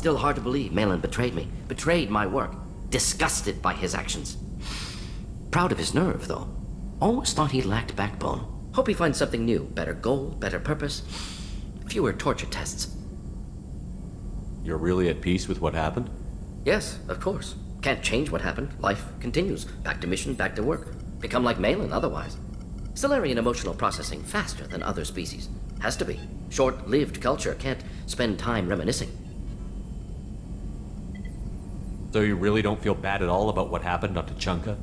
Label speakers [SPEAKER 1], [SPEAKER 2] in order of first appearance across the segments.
[SPEAKER 1] Still hard to believe Malin betrayed me, betrayed my work, disgusted by his actions. Proud of his nerve, though. Always thought he lacked backbone. Hope he finds something new, better goal, better purpose, fewer torture tests.
[SPEAKER 2] You're really at peace with what happened?
[SPEAKER 1] Yes, of course. Can't change what happened. Life continues. Back to mission, back to work. Become like Malin otherwise. Solarian emotional processing faster than other species. Has to be. Short-lived culture can't spend time reminiscing.
[SPEAKER 2] So you really don't feel bad at all about what happened on Tuchanka?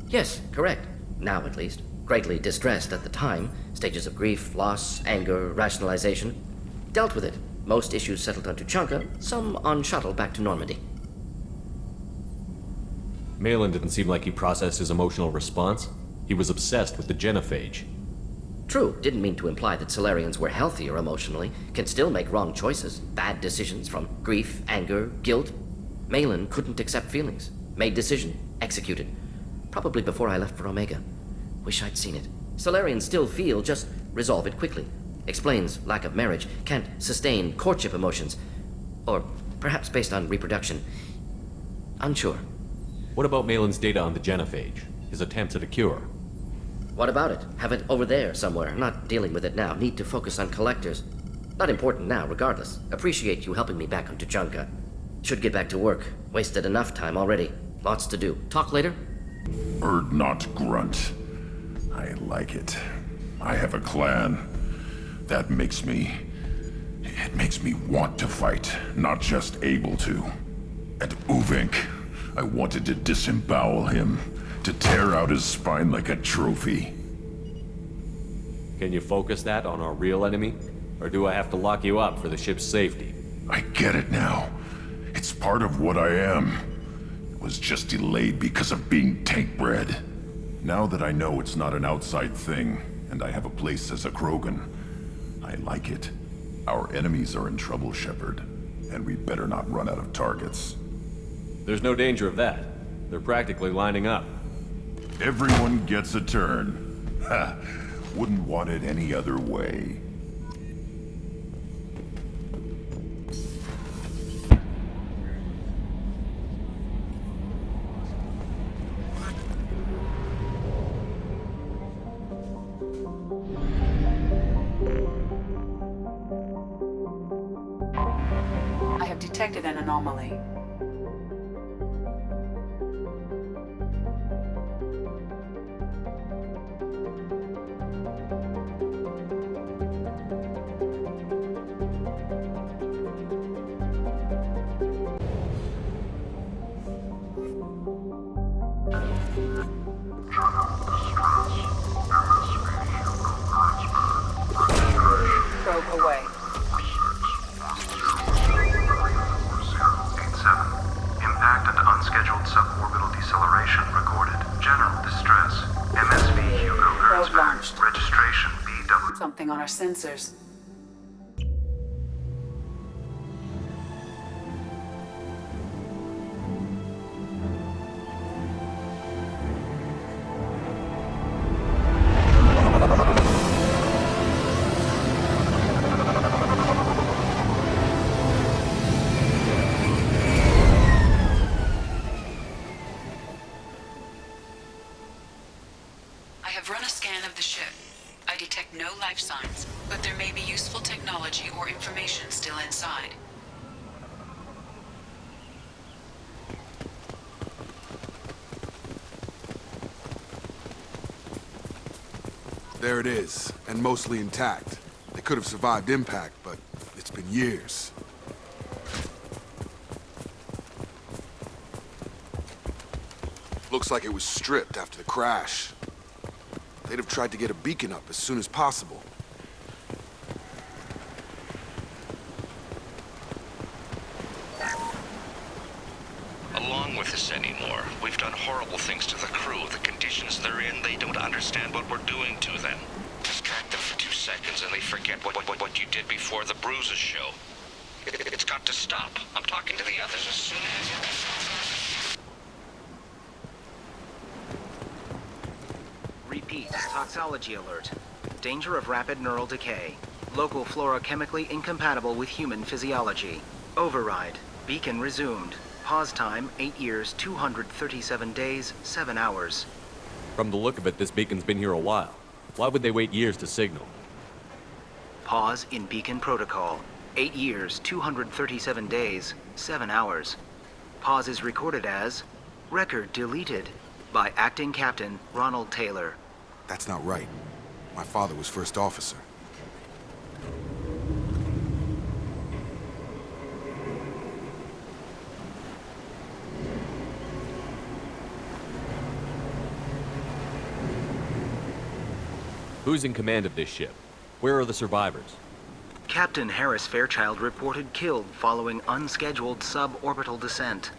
[SPEAKER 1] Yes, correct. Now at least. Greatly distressed at the time. Stages of grief, loss, anger, rationalization. Dealt with it. Most issues settled on Tuchanka, some on shuttle back to Normandy.
[SPEAKER 2] Malin didn't seem like he processed his emotional response. He was obsessed with the genophage.
[SPEAKER 1] True, didn't mean to imply that Solarians were healthier emotionally, can still make wrong choices, bad decisions from grief, anger, guilt. Malin couldn't accept feelings, made decision, executed. Probably before I left for Omega. Wish I'd seen it. Solarians still feel, just resolve it quickly. Explains lack of marriage, can't sustain courtship emotions. Or perhaps based on reproduction. Unsure.
[SPEAKER 2] What about Malin's data on the genophage? His attempts at a cure?
[SPEAKER 1] What about it? Have it over there somewhere. Not dealing with it now. Need to focus on collectors. Not important now, regardless. Appreciate you helping me back on Tuchanka. Should get back to work. Wasted enough time already. Lots to do. Talk later?
[SPEAKER 3] Bird not grunt. I like it. I have a clan. That makes me... It makes me want to fight, not just able to. At Uvink, I wanted to disembowel him, to tear out his spine like a trophy.
[SPEAKER 2] Can you focus that on our real enemy? Or do I have to lock you up for the ship's safety?
[SPEAKER 3] I get it now. It's part of what I am. It was just delayed because of being tank-bred. Now that I know it's not an outside thing, and I have a place as a Krogan, I like it. Our enemies are in trouble, Shepard, and we better not run out of targets.
[SPEAKER 2] There's no danger of that. They're practically lining up.
[SPEAKER 3] Everyone gets a turn. Ha! Wouldn't want it any other way.
[SPEAKER 4] I have detected an anomaly. Probe away.
[SPEAKER 5] 87. Impact and unscheduled suborbital deceleration recorded. General distress. MSV Hugo
[SPEAKER 4] Probe
[SPEAKER 5] Gernsback.
[SPEAKER 4] launched.
[SPEAKER 5] Registration BW.
[SPEAKER 4] Something on our sensors. I have run a scan of the ship. I detect no life signs, but there may be useful technology or information still inside.
[SPEAKER 6] There it is, and mostly intact. They could have survived impact, but it's been years. Looks like it was stripped after the crash. They'd have tried to get a beacon up as soon as possible.
[SPEAKER 7] Along with this anymore. We've done horrible things to the crew. The conditions they're in, they don't understand what we're doing to them. Distract them for 2 seconds and they forget what you did before the bruises show. It's got to stop. I'm talking to the others as soon as...
[SPEAKER 8] Repeat, toxology alert. Danger of rapid neural decay. Local flora chemically incompatible with human physiology. Override. Beacon resumed. Pause time, 8 years, 237 days, 7 hours.
[SPEAKER 2] From the look of it, this beacon's been here a while. Why would they wait years to signal?
[SPEAKER 8] Pause in beacon protocol. 8 years, 237 days, 7 hours. Pause is recorded as record deleted by Acting Captain Ronald Taylor.
[SPEAKER 6] That's not right. My father was first officer.
[SPEAKER 2] Who's in command of this ship? Where are the survivors?
[SPEAKER 8] Captain Harris Fairchild reported killed following unscheduled suborbital descent.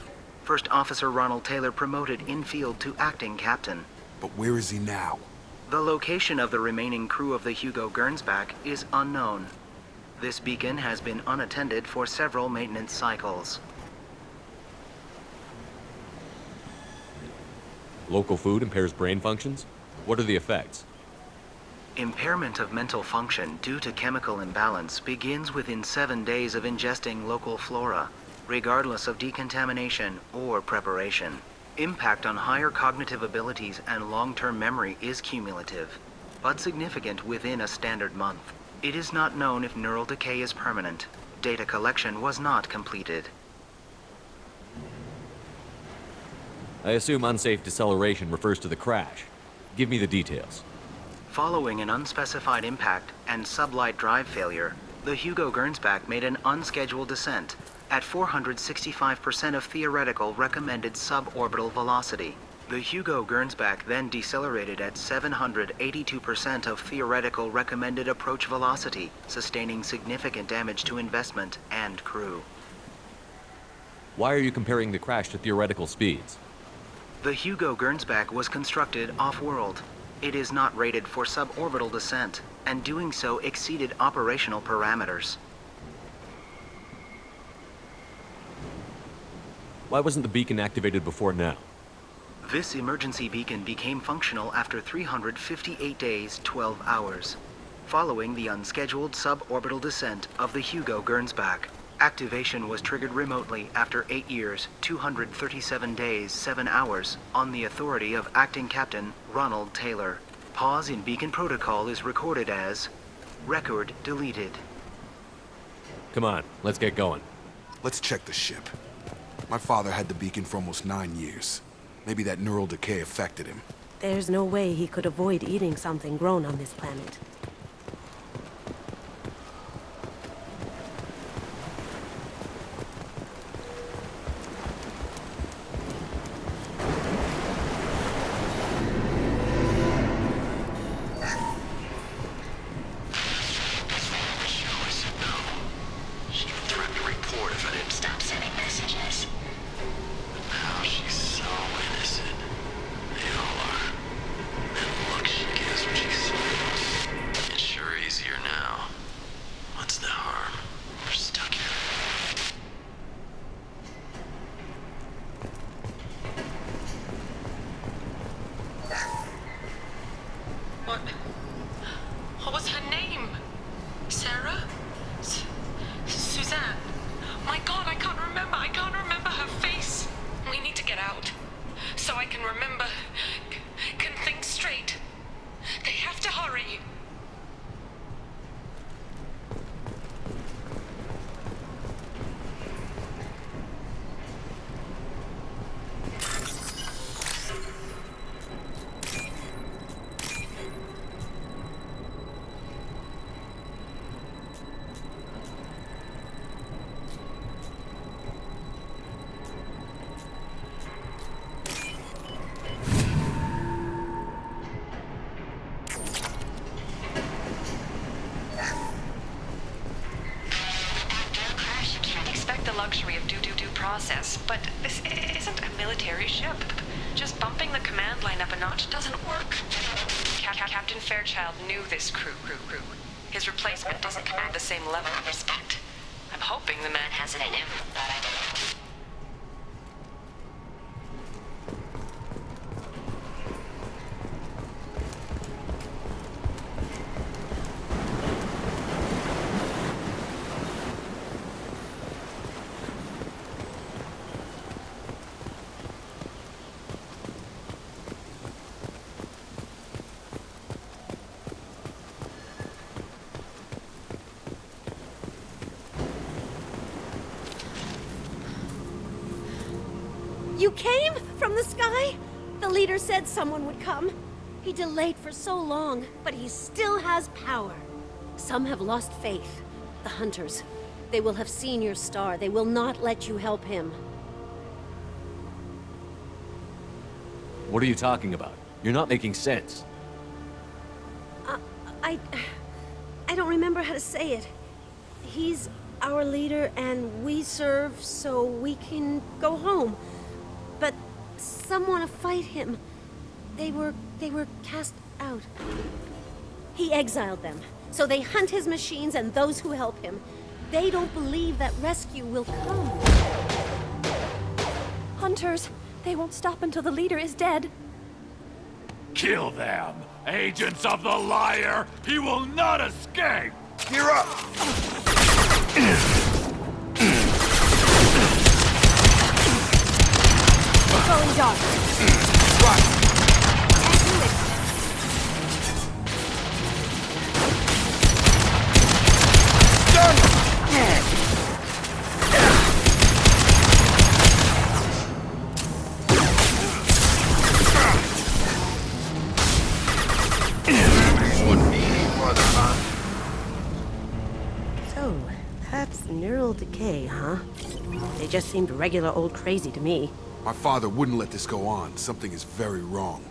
[SPEAKER 8] First Officer Ronald Taylor promoted in-field to acting captain.
[SPEAKER 6] But where is he now?
[SPEAKER 8] The location of the remaining crew of the Hugo Gernsback is unknown. This beacon has been unattended for several maintenance cycles.
[SPEAKER 2] Local food impairs brain functions? What are the effects?
[SPEAKER 8] Impairment of mental function due to chemical imbalance begins within 7 days of ingesting local flora, regardless of decontamination or preparation. Impact on higher cognitive abilities and long-term memory is cumulative, but significant within a standard month. It is not known if neural decay is permanent. Data collection was not completed.
[SPEAKER 2] I assume unsafe deceleration refers to the crash. Give me the details.
[SPEAKER 8] Following an unspecified impact and sublight drive failure, the Hugo Gernsback made an unscheduled descent at 465% of theoretical recommended suborbital velocity. The Hugo Gernsback then decelerated at 782% of theoretical recommended approach velocity, sustaining significant damage to investment and crew.
[SPEAKER 2] Why are you comparing the crash to theoretical speeds?
[SPEAKER 8] The Hugo Gernsback was constructed off-world. It is not rated for suborbital descent, and doing so exceeded operational parameters.
[SPEAKER 2] Why wasn't the beacon activated before now?
[SPEAKER 8] This emergency beacon became functional after 358 days, 12 hours, following the unscheduled suborbital descent of the Hugo Gernsback. Activation was triggered remotely after 8 years, 237 days, 7 hours, on the authority of Acting Captain Ronald Taylor. Pause in beacon protocol is recorded as record deleted.
[SPEAKER 2] Come on, let's get going.
[SPEAKER 6] Let's check the ship. My father had the beacon for almost 9 years. Maybe that neural decay affected him.
[SPEAKER 9] There's no way he could avoid eating something grown on this planet.
[SPEAKER 4] What was her name? Sarah? Suzanne? My God, I can't remember. I can't remember her face. We need to get out. So I can remember. Can think straight. They have to hurry. Luxury of due process, but this isn't a military ship. Just bumping the command line up a notch doesn't work. Captain Fairchild knew this crew. His replacement doesn't command the same level of respect. I'm hoping the man has it in him.
[SPEAKER 10] You came from the sky? The leader said someone would come. He delayed for so long, but he still has power. Some have lost faith. The hunters. They will have seen your star. They will not let you help him.
[SPEAKER 2] What are you talking about? You're not making sense.
[SPEAKER 10] I don't remember how to say it. He's our leader and we serve so we can go home. But some want to fight him. They were cast out. He exiled them, so they hunt his machines and those who help him. They don't believe that rescue will come.
[SPEAKER 11] Hunters, they won't stop until the leader is dead.
[SPEAKER 12] Kill them! Agents of the liar! He will not escape!
[SPEAKER 6] Gear up!
[SPEAKER 10] It's going dark.
[SPEAKER 6] Right.
[SPEAKER 9] So, that's neural decay, huh? They just seemed regular old crazy to me.
[SPEAKER 6] My father wouldn't let this go on. Something is very wrong.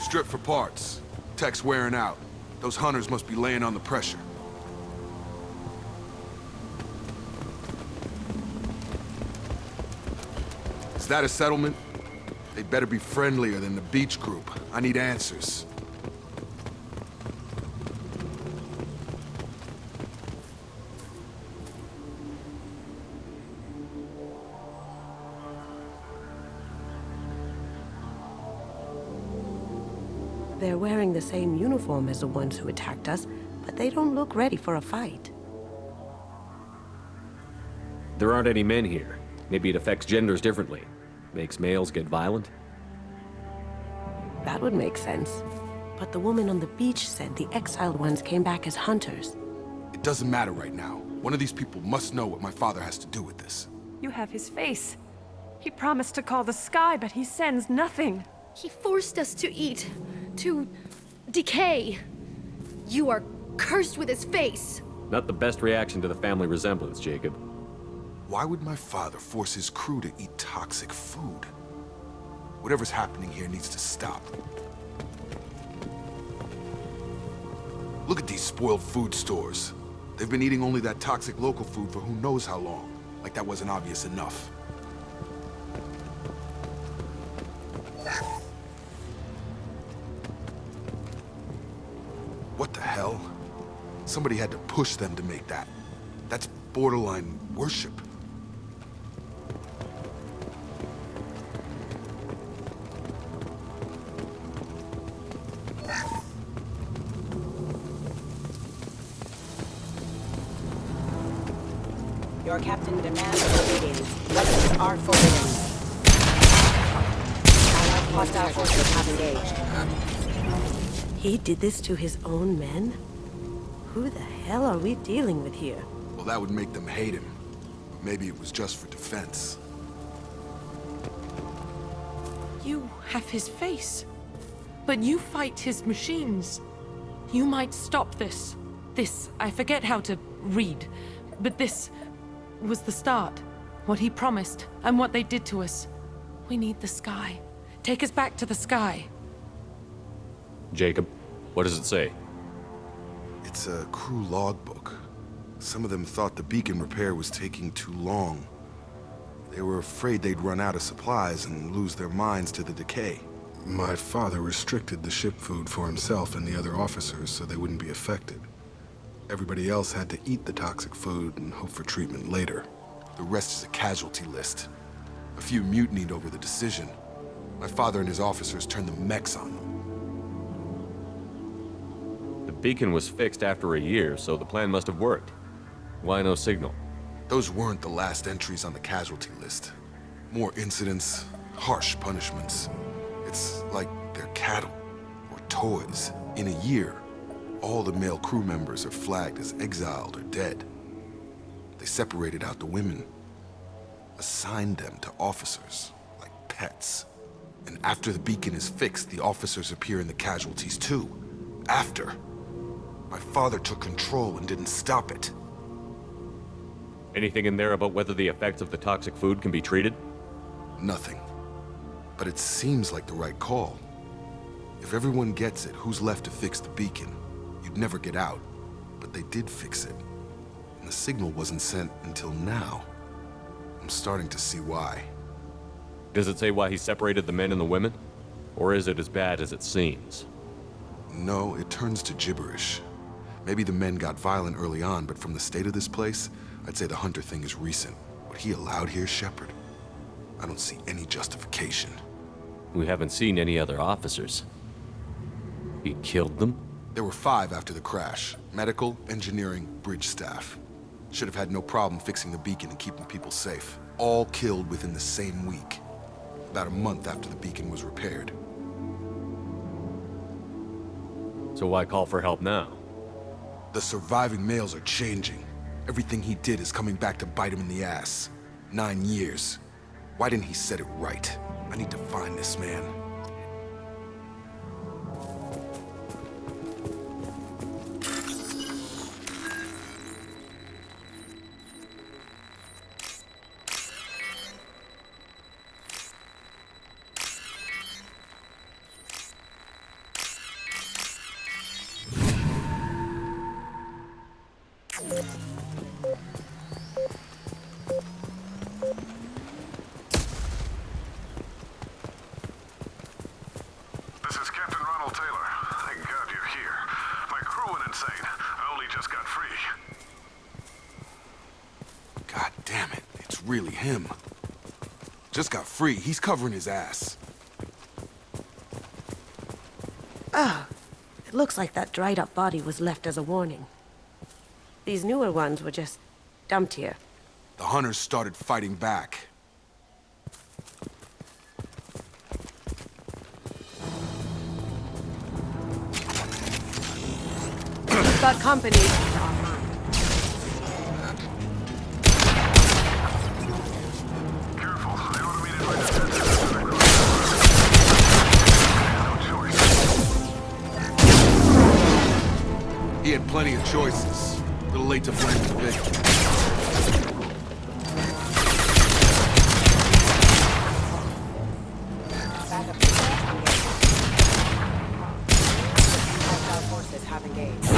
[SPEAKER 6] Strip for parts. Tech's wearing out. Those hunters must be laying on the pressure. Is that a settlement? They'd better be friendlier than the beach group. I need answers.
[SPEAKER 9] They're wearing the same uniform as the ones who attacked us, but they don't look ready for a fight.
[SPEAKER 2] There aren't any men here. Maybe it affects genders differently. Makes males get violent?
[SPEAKER 9] That would make sense. But the woman on the beach said the exiled ones came back as hunters.
[SPEAKER 6] It doesn't matter right now. One of these people must know what my father has to do with this.
[SPEAKER 11] You have his face. He promised to call the sky, but he sends nothing.
[SPEAKER 10] He forced us to eat, to decay. You are cursed with his face.
[SPEAKER 2] Not the best reaction to the family resemblance, Jacob.
[SPEAKER 6] Why would my father force his crew to eat toxic food? Whatever's happening here needs to stop. Look at these spoiled food stores. They've been eating only that toxic local food for who knows how long. Like that wasn't obvious enough. What the hell? Somebody had to push them to make that. That's borderline worship.
[SPEAKER 9] Your captain demands a meeting. Weapons are forbidden. Hostile forces have engaged. He did this to his own men? Who the hell are we dealing with here?
[SPEAKER 6] Well, that would make them hate him. But maybe it was just for defense.
[SPEAKER 13] You have his face. But you fight his machines. You might stop this. This, I forget how to read. But this was the start. What he promised, and what they did to us. We need the sky. Take us back to the sky.
[SPEAKER 2] Jacob, what does it say?
[SPEAKER 6] It's a crew logbook. Some of them thought the beacon repair was taking too long. They were afraid they'd run out of supplies and lose their minds to the decay.
[SPEAKER 14] My father restricted the ship food for himself and the other officers so they wouldn't be affected. Everybody else had to eat the toxic food and hope for treatment later.
[SPEAKER 6] The rest is a casualty list. A few mutinied over the decision. My father and his officers turned the mechs on them.
[SPEAKER 2] The beacon was fixed after a year, so the plan must have worked. Why no signal?
[SPEAKER 6] Those weren't the last entries on the casualty list. More incidents, harsh punishments. It's like they're cattle or toys. In a year, all the male crew members are flagged as exiled or dead. They separated out the women, assigned them to officers, like pets. And after the beacon is fixed, the officers appear in the casualties too. After. My father took control and didn't stop it.
[SPEAKER 2] Anything in there about whether the effects of the toxic food can be treated?
[SPEAKER 6] Nothing. But it seems like the right call. If everyone gets it, who's left to fix the beacon? You'd never get out. But they did fix it. And the signal wasn't sent until now. I'm starting to see why.
[SPEAKER 2] Does it say why he separated the men and the women? Or is it as bad as it seems?
[SPEAKER 6] No, it turns to gibberish. Maybe the men got violent early on, but from the state of this place, I'd say the Hunter thing is recent. What he allowed here, Shepard, I don't see any justification.
[SPEAKER 2] We haven't seen any other officers. He killed them?
[SPEAKER 6] There were 5 after the crash. Medical, engineering, bridge staff. Should have had no problem fixing the beacon and keeping people safe. All killed within the same week. About a month after the beacon was repaired.
[SPEAKER 2] So why call for help now?
[SPEAKER 6] The surviving males are changing. Everything he did is coming back to bite him in the ass. 9 years. Why didn't he set it right? I need to find this man.
[SPEAKER 3] This is Captain Ronald Taylor. Thank God you're here. My crew went insane. I only just got free.
[SPEAKER 6] God damn it, it's really him. Just got free, he's covering his ass.
[SPEAKER 9] Ah, it looks like that dried up body was left as a warning. These newer ones were just dumped here.
[SPEAKER 6] The hunters started fighting back.
[SPEAKER 9] Got company.
[SPEAKER 3] Careful, I automated my defenses. No choice.
[SPEAKER 6] He had plenty of choices. A little late to blame the victim.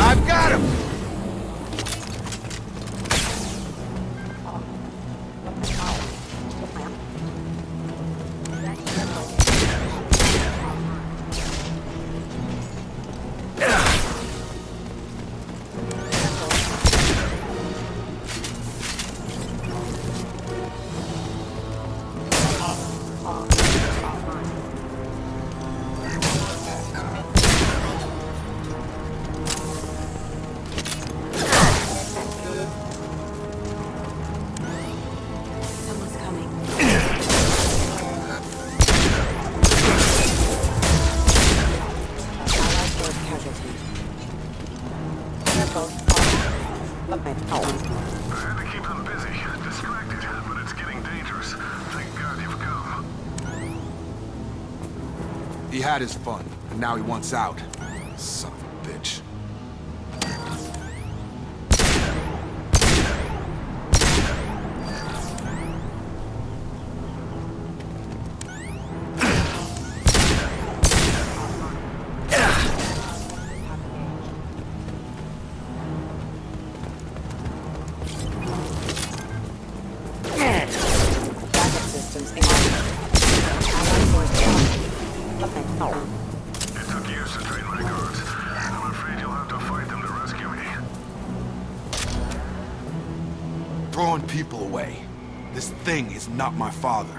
[SPEAKER 6] I've got him!
[SPEAKER 3] I had to keep them busy, distracted, but it's getting dangerous. Thank God you've come.
[SPEAKER 6] He had his fun, and now he wants out. Son of a bitch.
[SPEAKER 3] It took years to train my guards. I'm afraid you'll have to fight them to rescue me.
[SPEAKER 6] Throwing people away. This thing is not my father.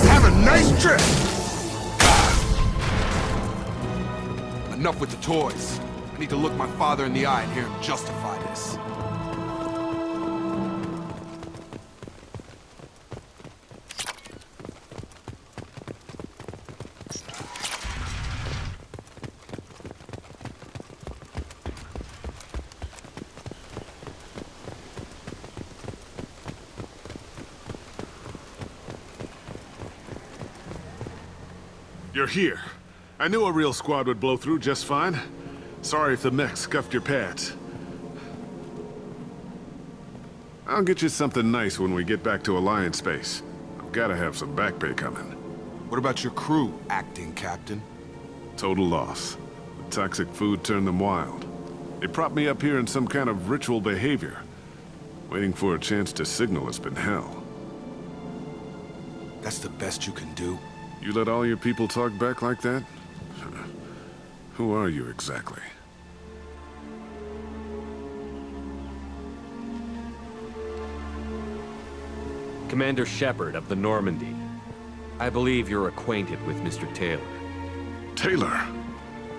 [SPEAKER 6] Have a nice trip! Enough with the toys. I need to look my father in the eye and hear him justify this.
[SPEAKER 15] You're here. I knew a real squad would blow through just fine. Sorry if the mech scuffed your pads. I'll get you something nice when we get back to Alliance space. I've gotta have some back pay coming.
[SPEAKER 6] What about your crew, acting captain?
[SPEAKER 15] Total loss. The toxic food turned them wild. They propped me up here in some kind of ritual behavior. Waiting for a chance to signal has been hell.
[SPEAKER 6] That's the best you can do?
[SPEAKER 15] You let all your people talk back like that? Who are you exactly?
[SPEAKER 2] Commander Shepard of the Normandy. I believe you're acquainted with Mr. Taylor.
[SPEAKER 15] Taylor?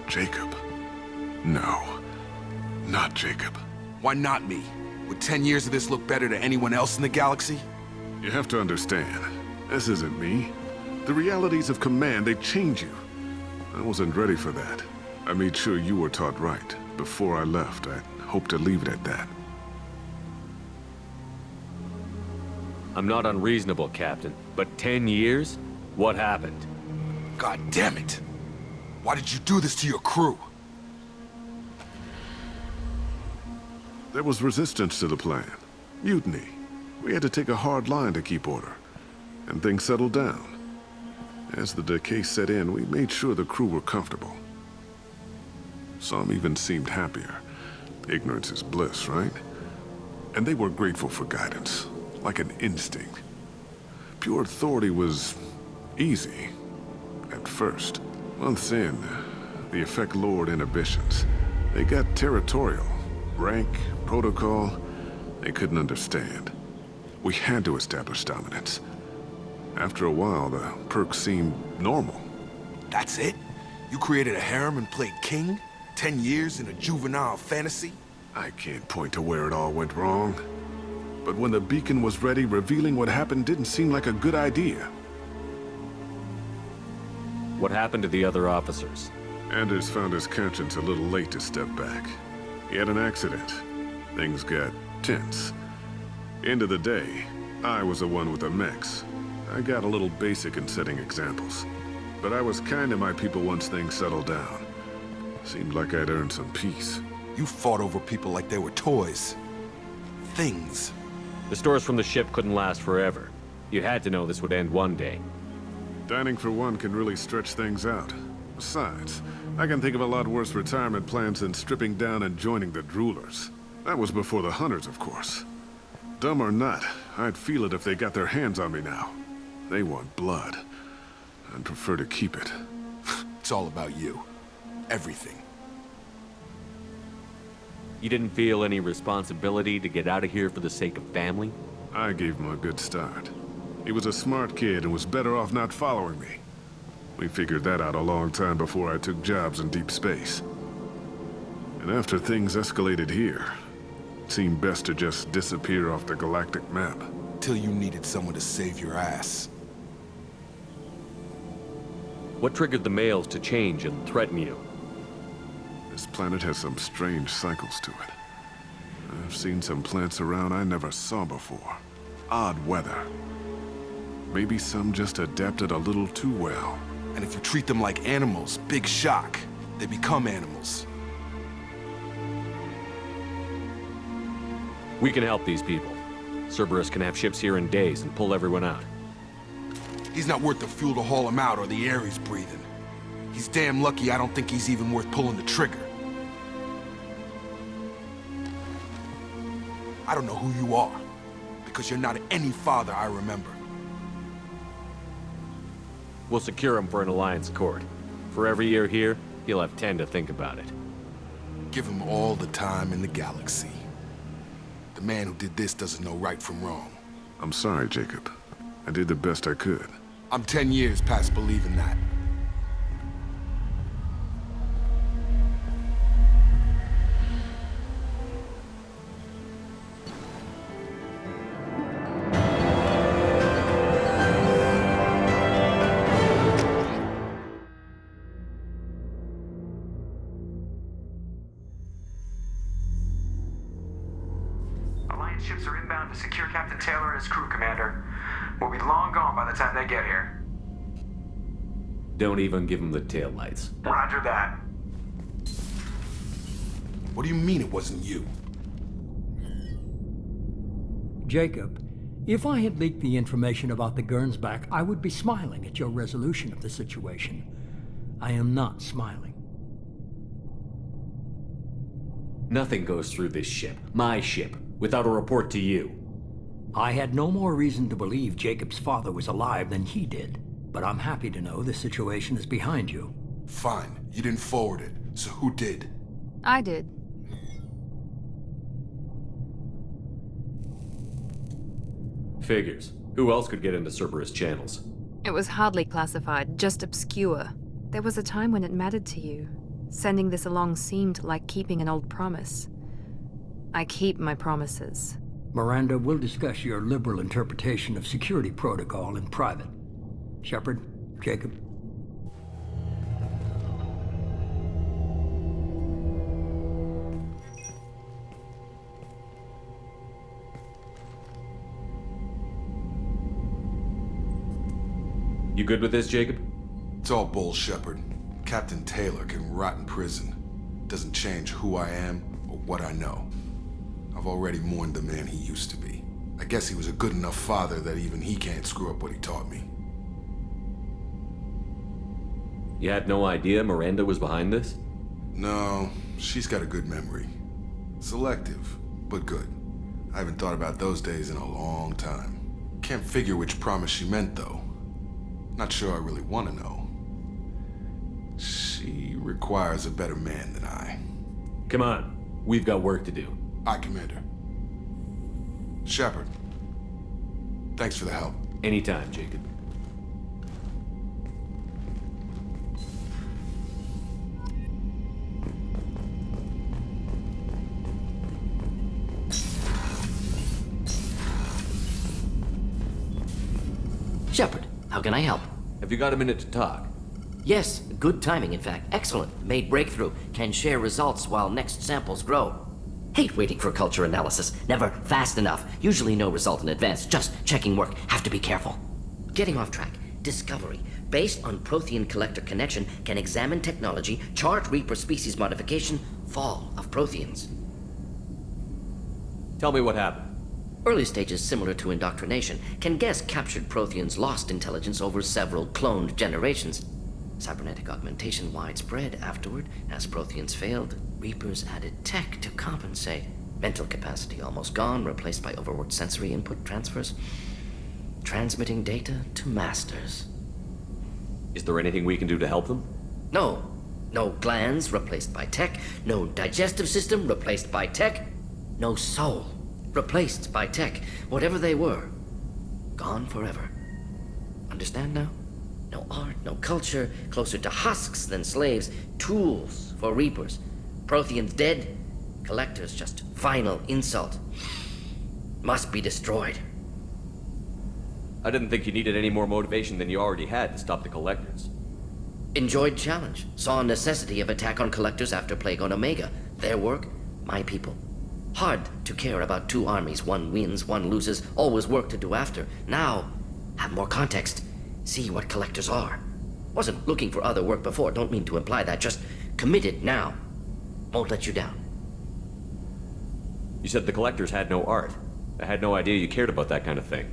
[SPEAKER 15] Jacob? No. Not Jacob.
[SPEAKER 6] Why not me? Would 10 years of this look better to anyone else in the galaxy?
[SPEAKER 15] You have to understand, this isn't me. The realities of command, they change you. I wasn't ready for that. I made sure you were taught right. Before I left, I hoped to leave it at that.
[SPEAKER 2] I'm not unreasonable, Captain, but 10 years? What happened?
[SPEAKER 6] God damn it! Why did you do this to your crew?
[SPEAKER 15] There was resistance to the plan. Mutiny. We had to take a hard line to keep order. And things settled down. As the decay set in, we made sure the crew were comfortable. Some even seemed happier. Ignorance is bliss, right? And they were grateful for guidance, like an instinct. Pure authority was easy, at first. Months in, the effect lowered inhibitions. They got territorial. Rank, protocol, they couldn't understand. We had to establish dominance. After a while, the perks seemed normal.
[SPEAKER 6] That's it? You created a harem and played king? 10 years in a juvenile fantasy?
[SPEAKER 15] I can't point to where it all went wrong. But when the beacon was ready, revealing what happened didn't seem like a good idea.
[SPEAKER 2] What happened to the other officers?
[SPEAKER 15] Anders found his conscience a little late to step back. He had an accident. Things got tense. End of the day, I was the one with the mechs. I got a little basic in setting examples. But I was kind to my people once things settled down. Seemed like I'd earned some peace.
[SPEAKER 6] You fought over people like they were toys. Things.
[SPEAKER 2] The stores from the ship couldn't last forever. You had to know this would end one day.
[SPEAKER 15] Dining for one can really stretch things out. Besides, I can think of a lot worse retirement plans than stripping down and joining the droolers. That was before the hunters, of course. Dumb or not, I'd feel it if they got their hands on me now. They want blood. I'd prefer to keep it.
[SPEAKER 6] It's all about you. Everything.
[SPEAKER 2] You didn't feel any responsibility to get out of here for the sake of family?
[SPEAKER 15] I gave him a good start. He was a smart kid and was better off not following me. We figured that out a long time before I took jobs in deep space. And after things escalated here, it seemed best to just disappear off the galactic map.
[SPEAKER 6] Till you needed someone to save your ass.
[SPEAKER 2] What triggered the males to change and threaten you?
[SPEAKER 15] This planet has some strange cycles to it. I've seen some plants around I never saw before. Odd weather. Maybe some just adapted a little too well.
[SPEAKER 6] And if you treat them like animals, big shock. They become animals.
[SPEAKER 2] We can help these people. Cerberus can have ships here in days and pull everyone out.
[SPEAKER 6] He's not worth the fuel to haul him out or the air he's breathing. He's damn lucky I don't think he's even worth pulling the trigger. I don't know who you are, because you're not any father I remember.
[SPEAKER 2] We'll secure him for an Alliance court. For every year here, he'll have 10 to think about it.
[SPEAKER 6] Give him all the time in the galaxy. The man who did this doesn't know right from wrong.
[SPEAKER 15] I'm sorry, Jacob. I did the best I could.
[SPEAKER 6] I'm 10 years past believing that.
[SPEAKER 5] Alliance ships are inbound to secure Captain Taylor and his crew, Commander. We'll be long gone by the time they get here.
[SPEAKER 2] Don't even give him the taillights.
[SPEAKER 5] Roger that.
[SPEAKER 6] What do you mean it wasn't you?
[SPEAKER 16] Jacob, if I had leaked the information about the Gernsback, I would be smiling at your resolution of the situation. I am not smiling.
[SPEAKER 2] Nothing goes through this ship, my ship, without a report to you.
[SPEAKER 16] I had no more reason to believe Jacob's father was alive than he did, but I'm happy to know the situation is behind you.
[SPEAKER 6] Fine, you didn't forward it, so who did?
[SPEAKER 17] I did.
[SPEAKER 2] Figures. Who else could get into Cerberus channels?
[SPEAKER 17] It was hardly classified, just obscure. There was a time when it mattered to you. Sending this along seemed like keeping an old promise. I keep my promises.
[SPEAKER 16] Miranda, we'll discuss your liberal interpretation of security protocol in private. Shepard, Jacob.
[SPEAKER 2] You good with this, Jacob?
[SPEAKER 6] It's all bull, Shepard. Captain Taylor can rot in prison. Doesn't change who I am or what I know. I've already mourned the man he used to be. I guess he was a good enough father that even he can't screw up what he taught me.
[SPEAKER 2] You had no idea Miranda was behind this?
[SPEAKER 6] No, she's got a good memory. Selective, but good. I haven't thought about those days in a long time. Can't figure which promise she meant, though. Not sure I really want to know. She requires a better man than I.
[SPEAKER 2] Come on, we've got work to do.
[SPEAKER 6] Aye, Commander. Shepard, thanks for the help.
[SPEAKER 2] Anytime, Jacob.
[SPEAKER 1] Shepard, how can I help?
[SPEAKER 2] Have you got a minute to talk?
[SPEAKER 1] Yes, good timing, in fact. Excellent. Made breakthrough. Can share results while next samples grow. Hate waiting for culture analysis. Never fast enough. Usually no result in advance. Just checking work. Have to be careful. Getting off track. Discovery. Based on Prothean collector connection, can examine technology, chart Reaper species modification, fall of Protheans.
[SPEAKER 2] Tell me what happened.
[SPEAKER 1] Early stages similar to indoctrination. Can guess captured Protheans lost intelligence over several cloned generations. Cybernetic augmentation widespread afterward. As Protheans failed, Reapers added tech to compensate. Mental capacity almost gone, replaced by overworked sensory input transfers. Transmitting data to masters.
[SPEAKER 2] Is there anything we can do to help them?
[SPEAKER 1] No. No glands replaced by tech. No digestive system replaced by tech. No soul replaced by tech. Whatever they were, gone forever. Understand now? No art, no culture, closer to husks than slaves, tools for Reapers. Protheans dead, collectors just final insult. Must be destroyed.
[SPEAKER 2] I didn't think you needed any more motivation than you already had to stop the collectors.
[SPEAKER 1] Enjoyed challenge. Saw necessity of attack on collectors after Plague on Omega. Their work, my people. Hard to care about two armies. One wins, one loses. Always work to do after. Now, have more context. See what collectors are. Wasn't looking for other work before. Don't mean to imply that. Just committed now. Won't let you down.
[SPEAKER 2] You said the collectors had no art. I had no idea you cared about that kind of thing.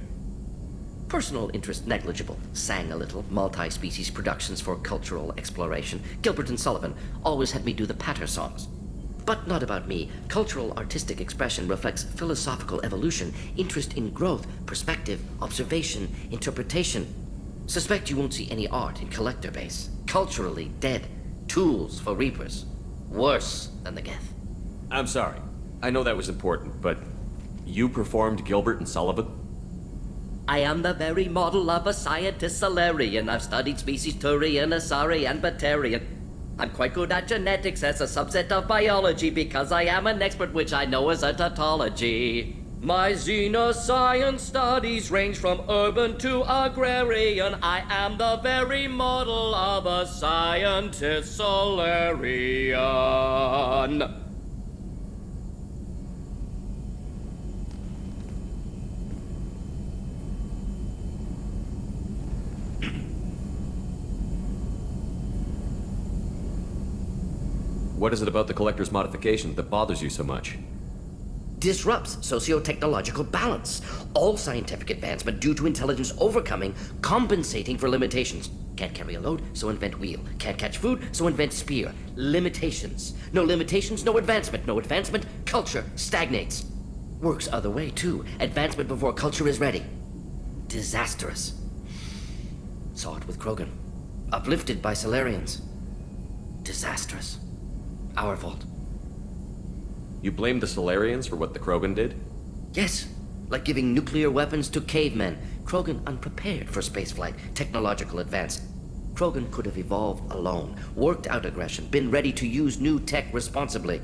[SPEAKER 1] Personal interest negligible. Sang a little. Multi-species productions for cultural exploration. Gilbert and Sullivan always had me do the patter songs. But not about me. Cultural artistic expression reflects philosophical evolution, interest in growth, perspective, observation, interpretation. Suspect you won't see any art in collector base. Culturally dead. Tools for Reapers. Worse than the Geth.
[SPEAKER 2] I'm sorry. I know that was important, but You performed Gilbert and Sullivan?
[SPEAKER 1] I am the very model of a scientist Solarian. I've studied species Turian, Asari, and Batarian. I'm quite good at genetics as a subset of biology because I am an expert, which I know is a tautology. My xenoscience studies range from urban to agrarian. I am the very model of a scientist Solarian.
[SPEAKER 2] What is it about the Collector's modification that bothers you so much?
[SPEAKER 1] Disrupts socio-technological balance. All scientific advancement due to intelligence overcoming, compensating for limitations. Can't carry a load, so invent wheel. Can't catch food, so invent spear. Limitations. No limitations, no advancement. No advancement, culture stagnates. Works other way, too. Advancement before culture is ready. Disastrous. Saw it with Krogan. Uplifted by Solarians. Disastrous. Our fault.
[SPEAKER 2] You blame the Solarians for what the Krogan did?
[SPEAKER 1] Yes, like giving nuclear weapons to cavemen. Krogan unprepared for spaceflight, technological advance. Krogan could have evolved alone, worked out aggression, been ready to use new tech responsibly.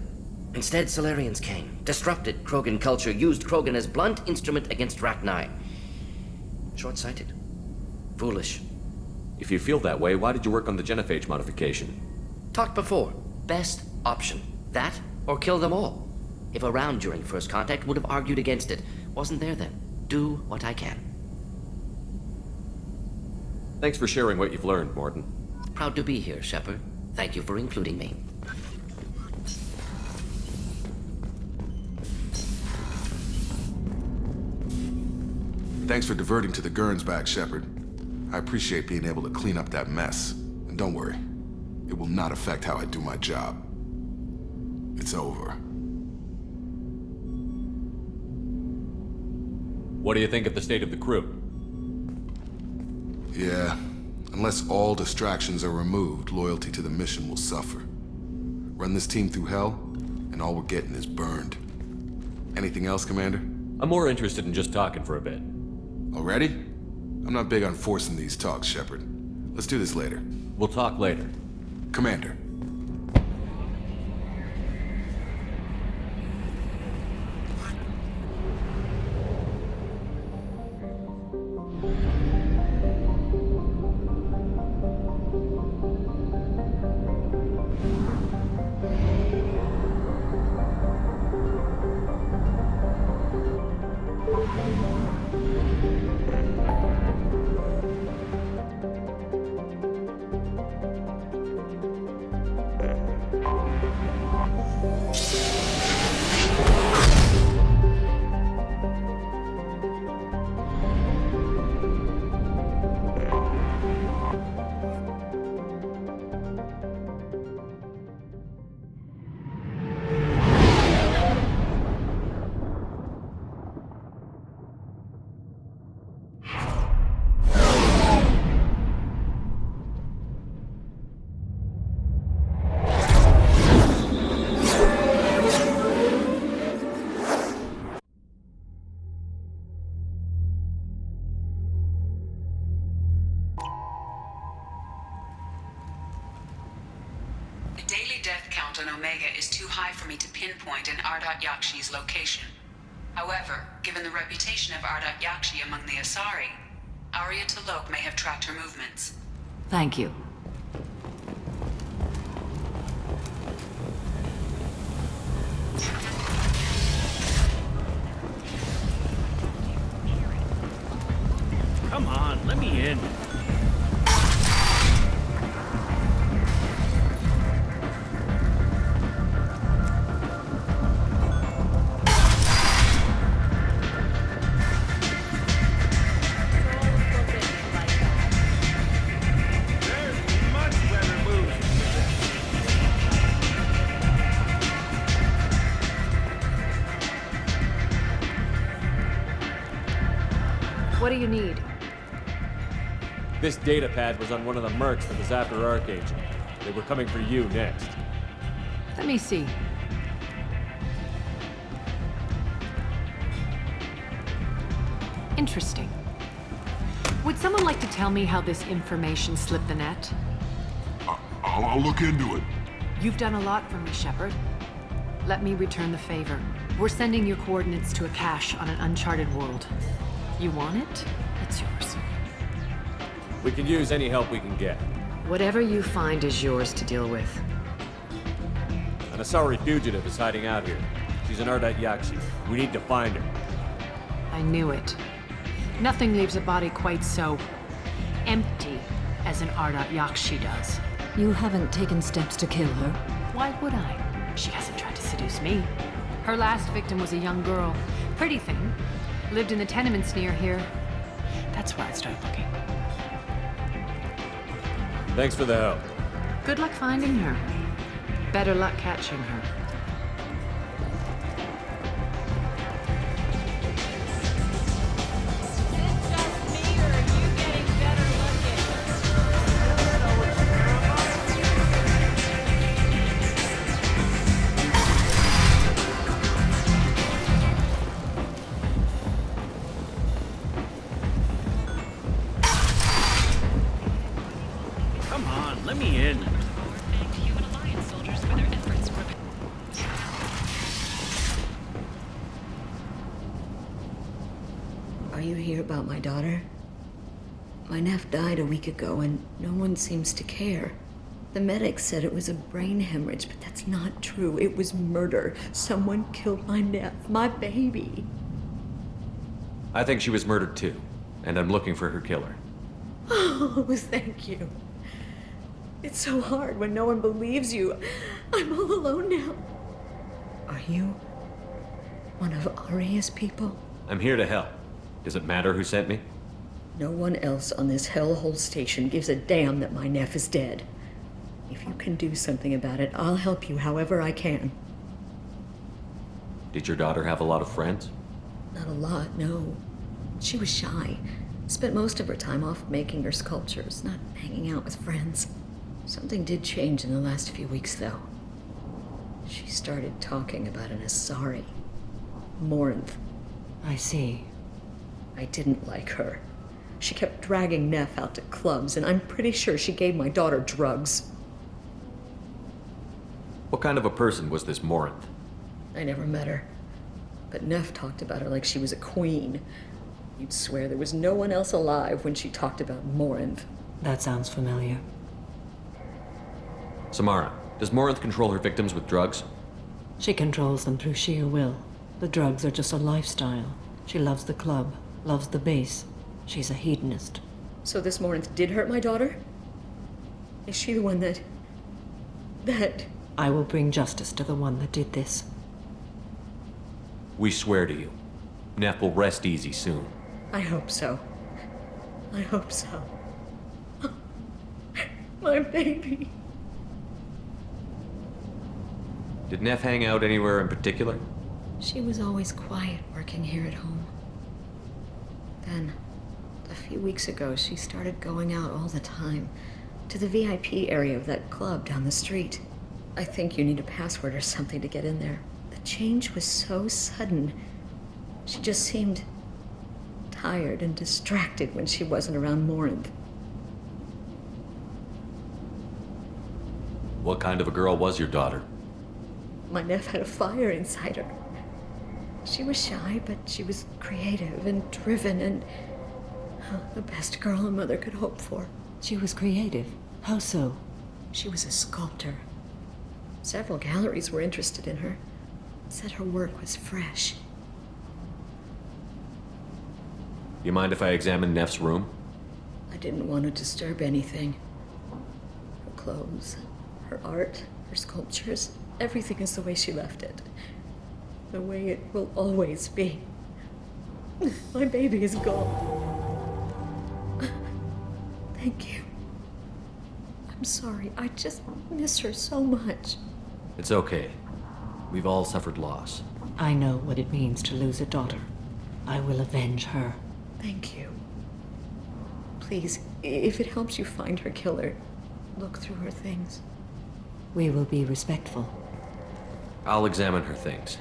[SPEAKER 1] Instead, Solarians came, disrupted Krogan culture, used Krogan as blunt instrument against Rachni. Short-sighted. Foolish.
[SPEAKER 2] If you feel that way, why did you work on the genophage modification?
[SPEAKER 1] Talked before. Best option. That or kill them all. If around during first contact, would have argued against it. Wasn't there then. Do what I can.
[SPEAKER 2] Thanks for sharing what you've learned, Morton.
[SPEAKER 1] Proud to be here, Shepard. Thank you for including me.
[SPEAKER 6] Thanks for diverting to the Gurns back, Shepard. I appreciate being able to clean up that mess. And don't worry, it will not affect how I do my job. It's over.
[SPEAKER 2] What do you think of the state of the crew?
[SPEAKER 6] Yeah, unless all distractions are removed, loyalty to the mission will suffer. Run this team through hell, and all we're getting is burned. Anything else, Commander?
[SPEAKER 2] I'm more interested in just talking for a bit.
[SPEAKER 6] Already? I'm not big on forcing these talks, Shepard. Let's do this later.
[SPEAKER 2] We'll talk later.
[SPEAKER 6] Commander.
[SPEAKER 18] Pinpoint in Ardat Yakshi's location. However, given the reputation of Ardat Yakshi among the Asari, Arya T'Loak may have tracked her movements.
[SPEAKER 19] Thank you.
[SPEAKER 12] Come on, let me in.
[SPEAKER 17] What do you need?
[SPEAKER 2] This data pad was on one of the mercs that was after Archangel. They were coming for you next.
[SPEAKER 17] Let me see.
[SPEAKER 11] Interesting. Would someone like to tell me how this information slipped the net?
[SPEAKER 3] I'll look into it.
[SPEAKER 11] You've done a lot for me, Shepard. Let me return the favor. We're sending your coordinates to a cache on an uncharted world. You want it? It's yours.
[SPEAKER 2] We can use any help we can get.
[SPEAKER 11] Whatever you find is yours to deal with.
[SPEAKER 2] An Asari fugitive is hiding out here. She's an Ardat Yakshi. We need to find her.
[SPEAKER 11] I knew it. Nothing leaves a body quite so empty as an Ardat Yakshi does.
[SPEAKER 19] You haven't taken steps to kill her?
[SPEAKER 11] Why would I? She hasn't tried to seduce me. Her last victim was a young girl. Pretty thing. Lived in the tenements near here. That's where I'd start looking.
[SPEAKER 2] Thanks for the help.
[SPEAKER 11] Good luck finding her. Better luck catching her.
[SPEAKER 12] Come on, let me in.
[SPEAKER 19] Are you here about my daughter? My nephew died a week ago and no one seems to care. The medics said it was a brain hemorrhage, but that's not true. It was murder. Someone killed my nephew, my baby.
[SPEAKER 2] I think she was murdered too, and I'm looking for her killer.
[SPEAKER 19] Oh, thank you. It's so hard when no one believes you. I'm all alone now. Are you one of Aria's people?
[SPEAKER 2] I'm here to help. Does it matter who sent me?
[SPEAKER 19] No one else on this hellhole station gives a damn that my nephew is dead. If you can do something about it, I'll help you however I can.
[SPEAKER 2] Did your daughter have a lot of friends?
[SPEAKER 19] Not a lot, no. She was shy. Spent most of her time off making her sculptures, not hanging out with friends. Something did change in the last few weeks, though. She started talking about an Asari. Morinth. I see. I didn't like her. She kept dragging Neff out to clubs, and I'm pretty sure she gave my daughter drugs.
[SPEAKER 2] What kind of a person was this Morinth?
[SPEAKER 19] I never met her. But Neff talked about her like she was a queen. You'd swear there was no one else alive when she talked about Morinth. That sounds familiar.
[SPEAKER 2] Samara, does Morinth control her victims with drugs?
[SPEAKER 19] She controls them through sheer will. The drugs are just a lifestyle. She loves the club, loves the base. She's a hedonist. So this Morinth did hurt my daughter? Is she the one that... I will bring justice to the one that did this.
[SPEAKER 2] We swear to you. Neff will rest easy soon.
[SPEAKER 19] I hope so. I hope so. My baby.
[SPEAKER 2] Did Neff hang out anywhere in particular?
[SPEAKER 19] She was always quiet working here at home. Then, a few weeks ago, she started going out all the time to the VIP area of that club down the street. I think you need a password or something to get in there. The change was so sudden. She just seemed tired and distracted when she wasn't around Morinth.
[SPEAKER 2] What kind of a girl was your daughter?
[SPEAKER 19] My nephew had a fire inside her. She was shy, but she was creative and driven and the best girl a mother could hope for. She was creative? How so? She was a sculptor. Several galleries were interested in her. Said her work was fresh.
[SPEAKER 2] You mind if I examine Neff's room?
[SPEAKER 19] I didn't want to disturb anything. Her clothes, her art, her sculptures, everything is the way she left it. The way it will always be. My baby is gone. Thank you. I'm sorry. I just miss her so much.
[SPEAKER 2] It's okay. We've all suffered loss.
[SPEAKER 19] I know what it means to lose a daughter. I will avenge her. Thank you. Please, if it helps you find her killer, look through her things. We will be respectful.
[SPEAKER 2] I'll examine her things.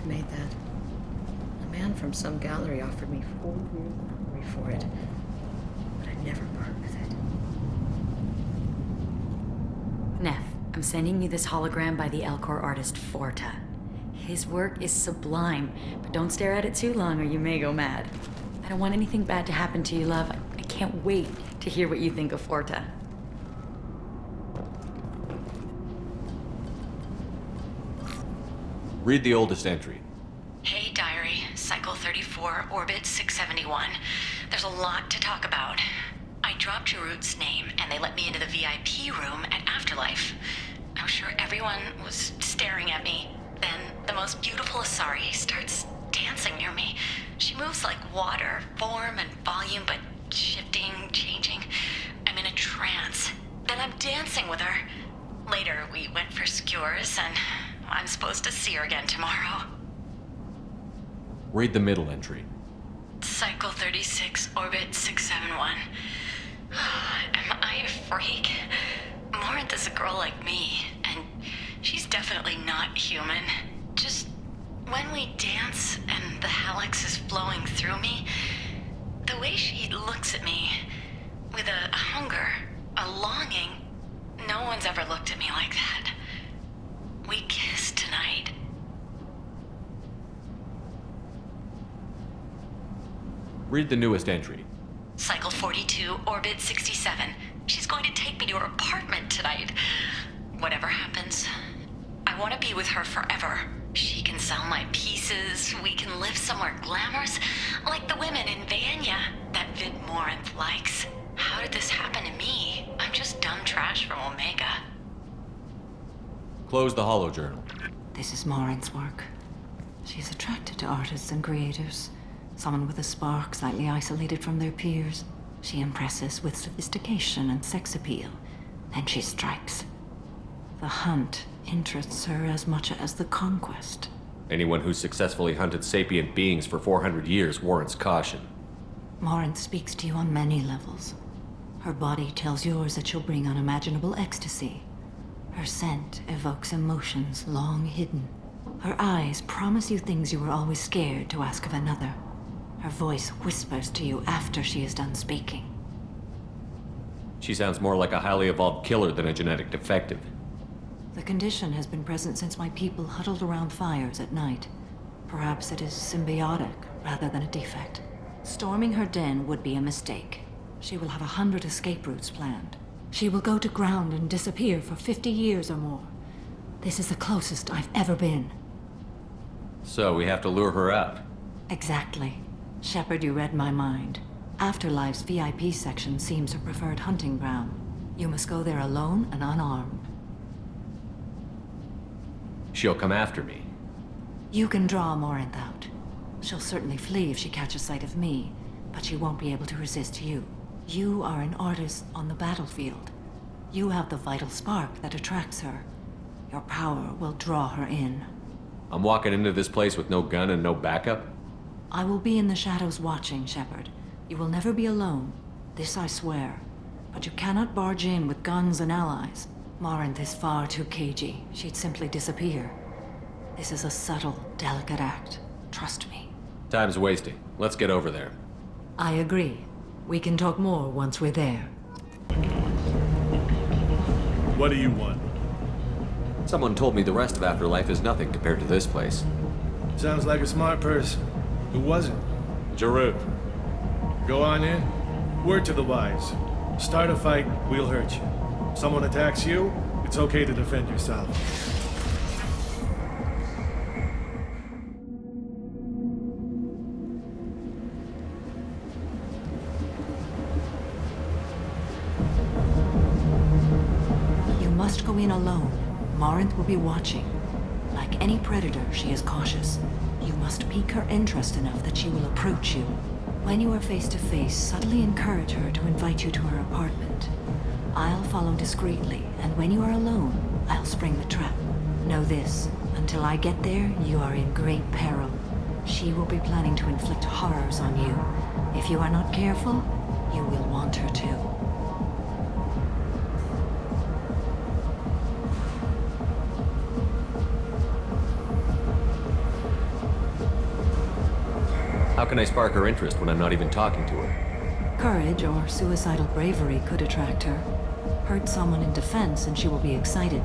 [SPEAKER 19] have made that. A man from some gallery offered me 4 years salary for it, but I never part with it.
[SPEAKER 20] Neff, I'm sending you this hologram by the Elcor artist Forta. His work is sublime, but don't stare at it too long or you may go mad. I don't want anything bad to happen to you, love. I can't wait to hear what you think of Forta.
[SPEAKER 2] Read the oldest entry.
[SPEAKER 20] Hey, diary. Cycle 34, orbit 671. There's a lot to talk about. I dropped Jarut's name, and they let me into the VIP room at Afterlife. I was sure everyone was staring at me. Then, the most beautiful Asari starts dancing near me. She moves like water, form and volume, but shifting, changing. I'm in a trance. Then I'm dancing with her. Later, we went for skewers, and I'm supposed to see her again tomorrow.
[SPEAKER 2] Read the middle entry.
[SPEAKER 20] Cycle 36, orbit 671. Am I a freak? Morinth is a girl like me, and she's definitely not human. Just when we dance and the hallex is flowing through me, the way she looks at me with a hunger, a longing, no one's ever looked at me like that. We kissed tonight.
[SPEAKER 2] Read the newest entry.
[SPEAKER 20] Cycle 42, orbit 67. She's going to take me to her apartment tonight. Whatever happens, I want to be with her forever. She can sell my pieces. We can live somewhere glamorous, like the women in Vanya that Vid Morinth likes. How did this happen to me? I'm just dumb trash from Omega.
[SPEAKER 2] Close the holojournal.
[SPEAKER 20] This is Morinth's work. She's attracted to artists and creators. Someone with a spark, slightly isolated from their peers. She impresses with sophistication and sex appeal. Then she strikes. The hunt interests her as much as the conquest.
[SPEAKER 2] Anyone who's successfully hunted sapient beings for 400 years warrants caution.
[SPEAKER 20] Morinth speaks to you on many levels. Her body tells yours that she'll bring unimaginable ecstasy. Her scent evokes emotions long hidden. Her eyes promise you things you were always scared to ask of another. Her voice whispers to you after she is done speaking.
[SPEAKER 2] She sounds more like a highly evolved killer than a genetic defective.
[SPEAKER 20] The condition has been present since my people huddled around fires at night. Perhaps it is symbiotic rather than a defect. Storming her den would be a mistake. She will have 100 escape routes planned. She will go to ground and disappear for 50 years or more. This is the closest I've ever been.
[SPEAKER 2] So we have to lure her out.
[SPEAKER 20] Exactly. Shepard, you read my mind. Afterlife's VIP section seems her preferred hunting ground. You must go there alone and unarmed.
[SPEAKER 2] She'll come after me.
[SPEAKER 20] You can draw Morinth out. She'll certainly flee if she catches sight of me, but she won't be able to resist you. You are an artist on the battlefield. You have the vital spark that attracts her. Your power will draw her in.
[SPEAKER 2] I'm walking into this place with no gun and no backup?
[SPEAKER 20] I will be in the shadows watching, Shepard. You will never be alone. This I swear. But you cannot barge in with guns and allies. Morinth is far too cagey. She'd simply disappear. This is a subtle, delicate act. Trust me.
[SPEAKER 2] Time's wasting. Let's get over there.
[SPEAKER 20] I agree. We can talk more once we're there.
[SPEAKER 21] What do you want?
[SPEAKER 2] Someone told me the rest of Afterlife is nothing compared to this place.
[SPEAKER 21] Sounds like a smart person. Who was it?
[SPEAKER 2] Jarut.
[SPEAKER 21] Go on in. Word to the wise. Start a fight, we'll hurt you. Someone attacks you, it's okay to defend yourself.
[SPEAKER 20] You must go in alone. Morinth will be watching. Like any predator, she is cautious. You must pique her interest enough that she will approach you. When you are face to face, subtly encourage her to invite you to her apartment. I'll follow discreetly, and when you are alone, I'll spring the trap. Know this, until I get there, you are in great peril. She will be planning to inflict horrors on you. If you are not careful, you will want her to.
[SPEAKER 2] How can I spark her interest when I'm not even talking to her?
[SPEAKER 7] Courage or suicidal bravery could attract her. Hurt someone in defense and she will be excited.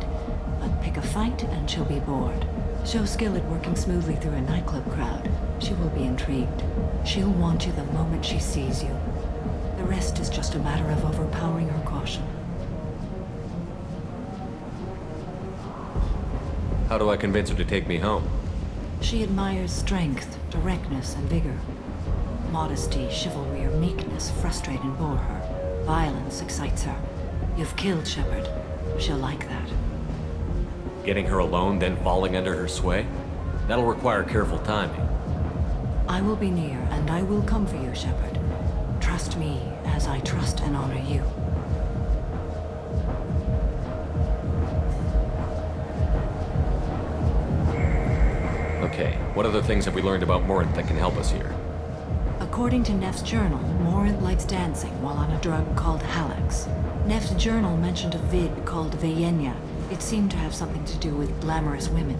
[SPEAKER 7] But pick a fight and she'll be bored. Show skill at working smoothly through a nightclub crowd. She will be intrigued. She'll want you the moment she sees you. The rest is just a matter of overpowering her caution.
[SPEAKER 2] How do I convince her to take me home?
[SPEAKER 7] She admires strength, directness, and vigor. Modesty, chivalry, or meekness frustrate and bore her. Violence excites her. You've killed Shepard. She'll like that.
[SPEAKER 2] Getting her alone, then falling under her sway? That'll require careful timing.
[SPEAKER 7] I will be near, and I will come for you, Shepard. Trust me, as I trust and honor you.
[SPEAKER 2] Okay, what other things have we learned about Morant that can help us here?
[SPEAKER 7] According to Neff's journal, Morant likes dancing while on a drug called Halax. Neff's journal mentioned a vid called Veyenya. It seemed to have something to do with glamorous women.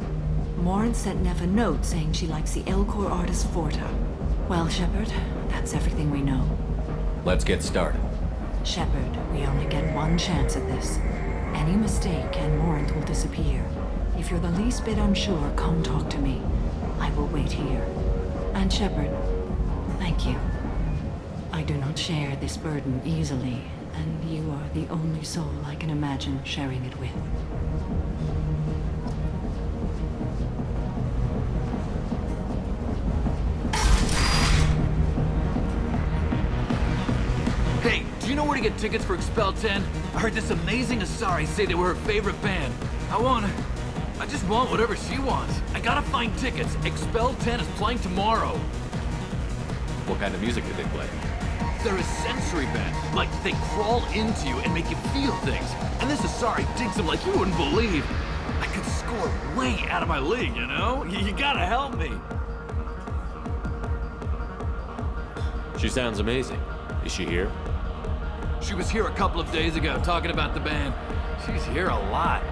[SPEAKER 7] Morant sent Neff a note saying she likes the Elcor artist Forta. Well, Shepard, that's everything we know.
[SPEAKER 2] Let's get started.
[SPEAKER 7] Shepard, we only get one chance at this. Any mistake and Morant will disappear. If you're the least bit unsure, come talk to me. I will wait here. And Shepard, thank you. I do not share this burden easily, and you are the only soul I can imagine sharing it with.
[SPEAKER 22] Hey, do you know where to get tickets for Expel 10? I heard this amazing Asari say they were her favorite band. I just want whatever she wants. I gotta find tickets. Expel 10 is playing tomorrow.
[SPEAKER 2] What kind of music do they play?
[SPEAKER 22] They're a sensory band. Like, they crawl into you and make you feel things. And this Asari digs them like you wouldn't believe. I could score way out of my league, you know? You gotta help me.
[SPEAKER 2] She sounds amazing. Is she here?
[SPEAKER 22] She was here a couple of days ago talking about the band. She's here a lot.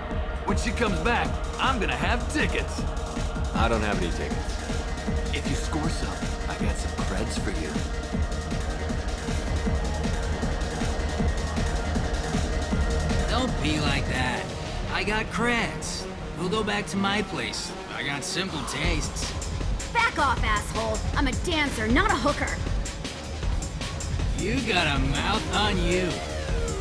[SPEAKER 22] When she comes back, I'm gonna have tickets.
[SPEAKER 2] I don't have any tickets.
[SPEAKER 22] If you score some, I got some creds for you.
[SPEAKER 23] Don't be like that. I got creds. We'll go back to my place. I got simple tastes.
[SPEAKER 24] Back off, asshole. I'm a dancer, not a hooker.
[SPEAKER 23] You got a mouth on you.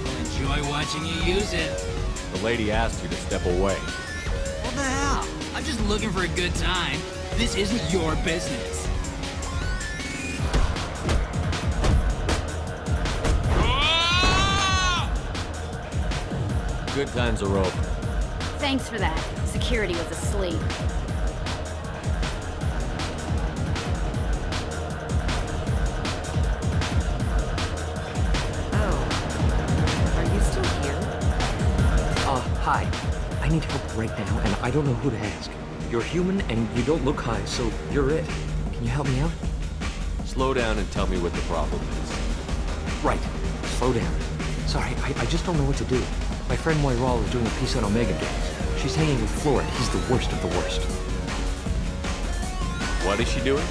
[SPEAKER 23] I'll enjoy watching you use it.
[SPEAKER 2] The lady asked you to step away.
[SPEAKER 23] What the hell? I'm just looking for a good time. This isn't your business.
[SPEAKER 2] Good times are over.
[SPEAKER 24] Thanks for that. Security was asleep.
[SPEAKER 25] Hi. I need help right now, and I don't know who to ask. You're human, and you don't look high, so you're it. Can you help me out?
[SPEAKER 2] Slow down and tell me what the problem is.
[SPEAKER 25] Right. Slow down. Sorry, I just don't know what to do. My friend Moiral is doing a piece on Omega Games. She's hanging with Florid. He's the worst of the worst.
[SPEAKER 2] What is she doing?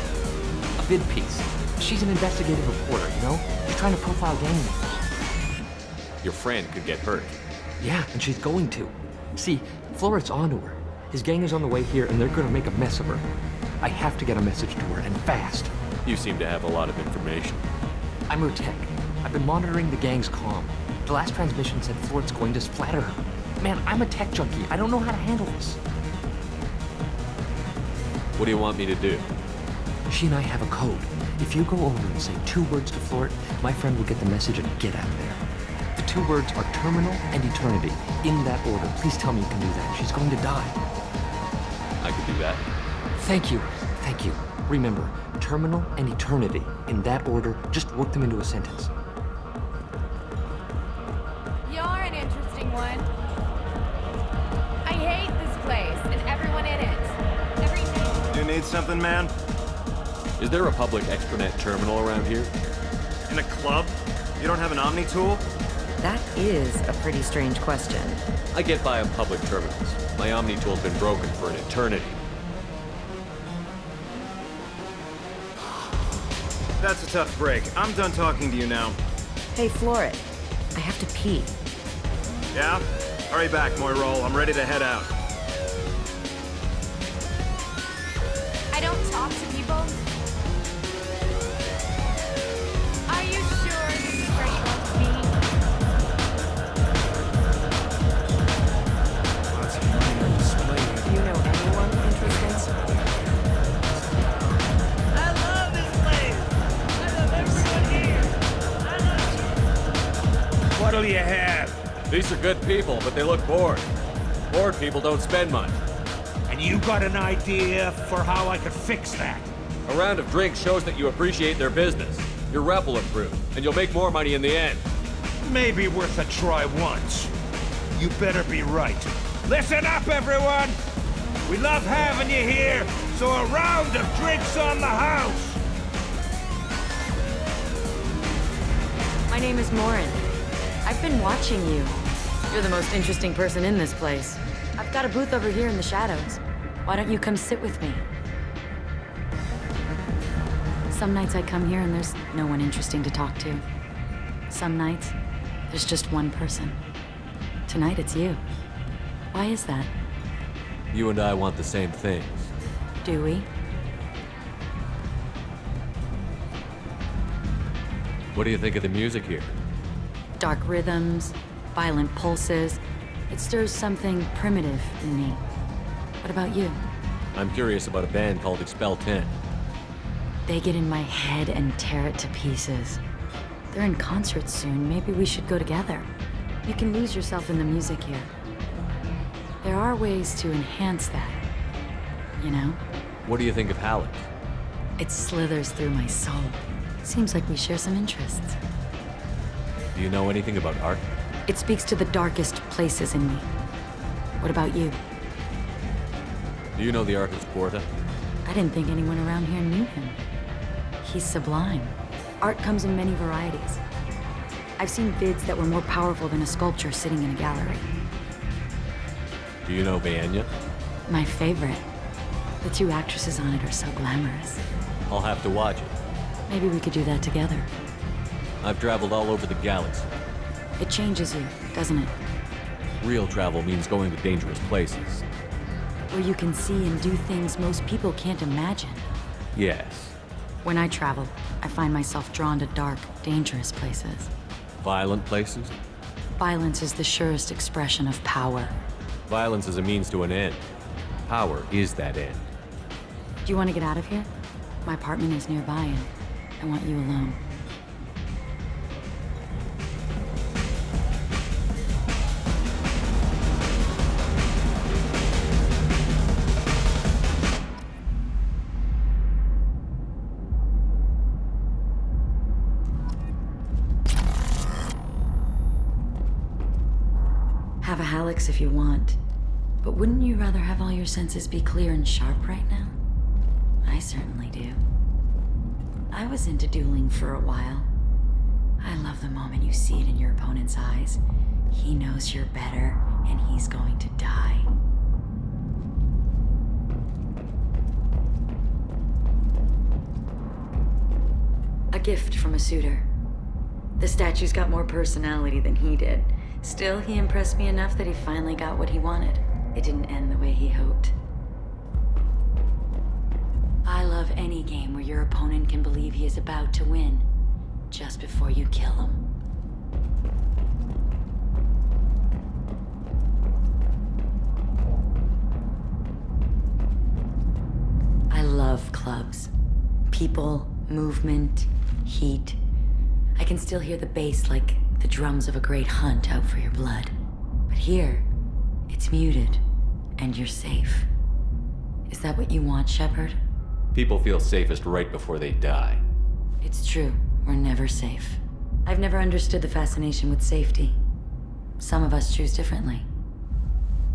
[SPEAKER 25] A vid piece. She's an investigative reporter, you know? She's trying to profile gang members.
[SPEAKER 2] Your friend could get hurt.
[SPEAKER 25] Yeah, and she's going to. See, Florid's onto her. His gang is on the way here, and they're gonna make a mess of her. I have to get a message to her, and fast.
[SPEAKER 2] You seem to have a lot of information.
[SPEAKER 25] I'm her tech. I've been monitoring the gang's comm. The last transmission said Florid's going to splatter her. Man, I'm a tech junkie. I don't know how to handle this.
[SPEAKER 2] What do you want me to do?
[SPEAKER 25] She and I have a code. If you go over and say 2 words to Florid, my friend will get the message and get out of there. The 2 words are terminal and eternity, in that order. Please tell me you can do that. She's going to die.
[SPEAKER 2] I can do that.
[SPEAKER 25] Thank you. Thank you. Remember, terminal and eternity, in that order. Just work them into a sentence.
[SPEAKER 26] You're an interesting one. I hate this place and everyone in it. Everything.
[SPEAKER 27] You need something, man?
[SPEAKER 2] Is there a public extranet terminal around here?
[SPEAKER 27] In a club? You don't have an Omni tool?
[SPEAKER 28] That is a pretty strange question.
[SPEAKER 2] I get by on public terminals. My Omni tool's been broken for an eternity.
[SPEAKER 27] That's a tough break. I'm done talking to you now.
[SPEAKER 28] Hey, Floret. I have to pee.
[SPEAKER 27] Yeah? Hurry back, Moirol. I'm ready to head out.
[SPEAKER 26] I don't talk to people. Are you sure this is where you want to be?
[SPEAKER 21] Lots of money on display.
[SPEAKER 28] Do you know anyone interesting?
[SPEAKER 4] I love this place. I love everyone here. I love you.
[SPEAKER 2] What'll you have? These are good people, but they look bored. Bored people don't spend much.
[SPEAKER 5] And you got an idea for how I could fix that?
[SPEAKER 2] A round of drinks shows that you appreciate their business. Your rep will improve, and you'll make more money in the end.
[SPEAKER 5] Maybe worth a try once. You better be right. Listen up, everyone! We love having you here, so a round of drinks on the house!
[SPEAKER 28] My name is Morin. I've been watching you. You're the most interesting person in this place. I've got a booth over here in the shadows. Why don't you come sit with me? Some nights I come here and there's no one interesting to talk to. Some nights, there's just one person. Tonight it's you. Why is that?
[SPEAKER 2] You and I want the same things.
[SPEAKER 28] Do we?
[SPEAKER 2] What do you think of the music here?
[SPEAKER 28] Dark rhythms, violent pulses. It stirs something primitive in me. What about you?
[SPEAKER 2] I'm curious about a band called Expel 10.
[SPEAKER 28] They get in my head and tear it to pieces. They're in concert soon. Maybe we should go together. You can lose yourself in the music here. There are ways to enhance that, you know?
[SPEAKER 2] What do you think of Halleck?
[SPEAKER 28] It slithers through my soul. Seems like we share some interests.
[SPEAKER 2] Do you know anything about art?
[SPEAKER 28] It speaks to the darkest places in me. What about you?
[SPEAKER 2] Do you know the artist Porta?
[SPEAKER 28] I didn't think anyone around here knew him. He's sublime. Art comes in many varieties. I've seen vids that were more powerful than a sculpture sitting in a gallery.
[SPEAKER 2] Do you know Vanya?
[SPEAKER 28] My favorite. The two actresses on it are so glamorous.
[SPEAKER 2] I'll have to watch it.
[SPEAKER 28] Maybe we could do that together.
[SPEAKER 2] I've traveled all over the galaxy.
[SPEAKER 28] It changes you, doesn't it?
[SPEAKER 2] Real travel means going to dangerous places.
[SPEAKER 28] Where you can see and do things most people can't imagine.
[SPEAKER 2] Yes.
[SPEAKER 28] When I travel, I find myself drawn to dark, dangerous places.
[SPEAKER 2] Violent places?
[SPEAKER 28] Violence is the surest expression of power.
[SPEAKER 2] Violence is a means to an end. Power is that end.
[SPEAKER 28] Do you want to get out of here? My apartment is nearby and I want you alone. Have a Hallex if you want. But wouldn't you rather have all your senses be clear and sharp right now? I certainly do. I was into dueling for a while. I love the moment you see it in your opponent's eyes. He knows you're better, and he's going to die. A gift from a suitor. The statue's got more personality than he did. Still, he impressed me enough that he finally got what he wanted. It didn't end the way he hoped. I love any game where your opponent can believe he is about to win, just before you kill him. I love clubs. People, movement, heat. I can still hear the bass like the drums of a great hunt out for your blood. But here, it's muted, and you're safe. Is that what you want, Shepard?
[SPEAKER 2] People feel safest right before they die.
[SPEAKER 28] It's true. We're never safe. I've never understood the fascination with safety. Some of us choose differently.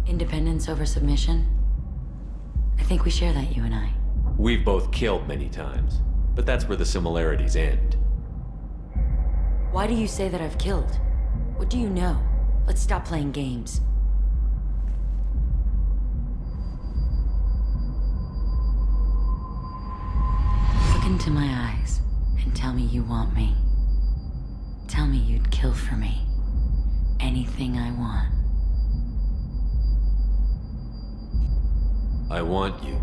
[SPEAKER 28] Independence over submission? I think we share that, you and I.
[SPEAKER 2] We've both killed many times, but that's where the similarities end.
[SPEAKER 28] Why do you say that I've killed? What do you know? Let's stop playing games. Look into my eyes and tell Tell me you want me. Tell me you'd kill for me. Anything I want.
[SPEAKER 2] I want you.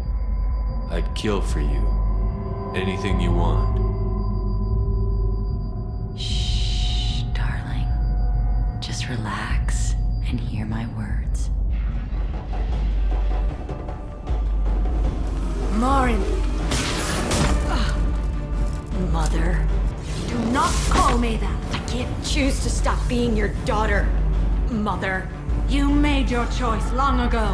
[SPEAKER 2] I'd kill for you. Anything you want.
[SPEAKER 28] Shh, darling. Just relax and hear my words.
[SPEAKER 24] Marin! Mother. Do not call me that! I can't choose to stop being your daughter, Mother. You made your choice long ago.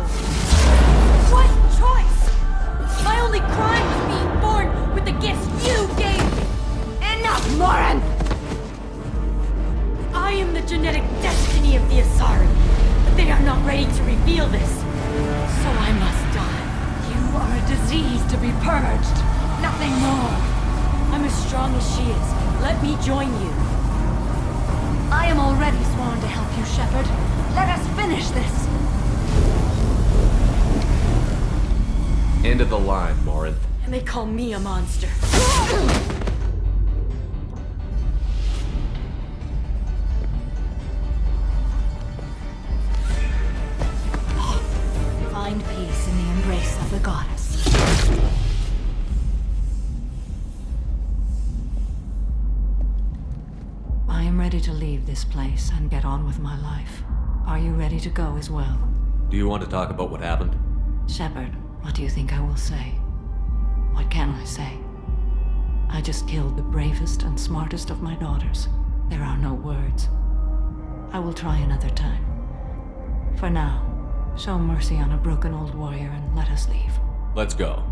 [SPEAKER 24] What choice? My only crime was being born with the gifts you gave me! Enough, Marin! I am the genetic destiny of the Asari, but they are not ready to reveal this. So I must die. You are a disease to be purged. Nothing more. I'm as strong as she is. Let me join you. I am already sworn to help you, Shepard. Let us finish this.
[SPEAKER 2] End of the line, Morinth.
[SPEAKER 24] And they call me a monster.
[SPEAKER 7] Find peace in the embrace of the goddess. I am ready to leave this place and get on with my life. Are you ready to go as well?
[SPEAKER 2] Do you want to talk about what happened?
[SPEAKER 7] Shepard, what do you think I will say? What can I say? I just killed the bravest and smartest of my daughters. There are no words. I will try another time. For now, show mercy on a broken old warrior and let us leave.
[SPEAKER 2] Let's go.